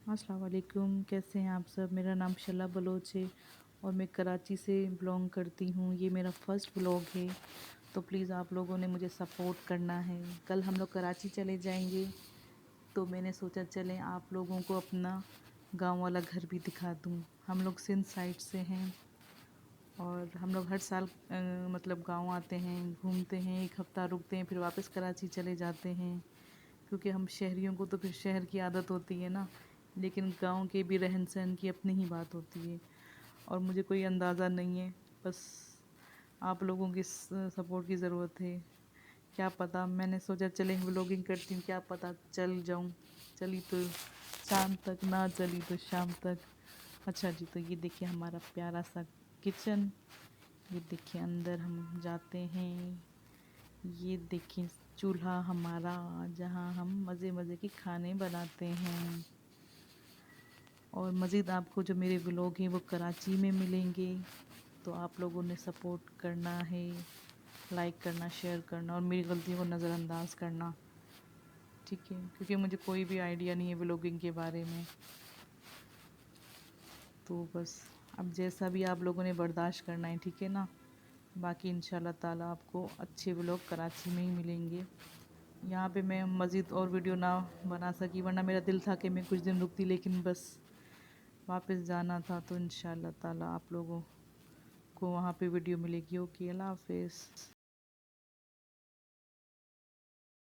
अस्सलाम वालेकुम, कैसे हैं आप सब। मेरा नाम शला बलोच है और मैं कराची से बिलोंग करती हूँ। ये मेरा फ़र्स्ट व्लॉग है, तो प्लीज़ आप लोगों ने मुझे सपोर्ट करना है। कल हम लोग कराची चले जाएंगे, तो मैंने सोचा चलें आप लोगों को अपना गांव वाला घर भी दिखा दूँ। हम लोग सिंध साइड से हैं और हम लोग हर साल मतलब गांव आते हैं, घूमते हैं, एक हफ़्ता रुकते हैं, फिर वापस कराची चले जाते हैं। क्योंकि हम शहरियों को तो फिर शहर की आदत होती है ना, लेकिन गांव के भी रहन सहन की अपनी ही बात होती है। और मुझे कोई अंदाज़ा नहीं है, बस आप लोगों की सपोर्ट की ज़रूरत है। क्या पता, मैंने सोचा चले व्लॉगिंग करती हूँ, क्या पता चल जाऊँ। चली तो शाम तक, ना चली तो शाम तक। अच्छा जी, तो ये देखिए हमारा प्यारा सा किचन। ये देखिए अंदर हम जाते हैं। ये देखिए चूल्हा हमारा, जहाँ हम मज़े मज़े के खाने बनाते हैं। और मज़ीद आपको जो मेरे व्लॉग हैं वो कराची में मिलेंगे, तो आप लोगों ने सपोर्ट करना है, लाइक करना, शेयर करना और मेरी गलतियों को नज़रअंदाज करना, ठीक है। क्योंकि मुझे कोई भी आइडिया नहीं है व्लॉगिंग के बारे में, तो बस अब जैसा भी आप लोगों ने बर्दाश्त करना है, ठीक है ना। बाकी इंशाल्लाह ताला आपको अच्छे व्लॉग कराची में ही मिलेंगे। यहाँ पे मैं मज़ीद और वीडियो ना बना सकी, वरना मेरा दिल था कि मैं कुछ दिन रुकती, लेकिन बस वापस जाना था, तो इंशाल्लाह ताला आप लोगों को वहाँ पे वीडियो मिलेगी। ओके, अल्लाह हाफ़िज़।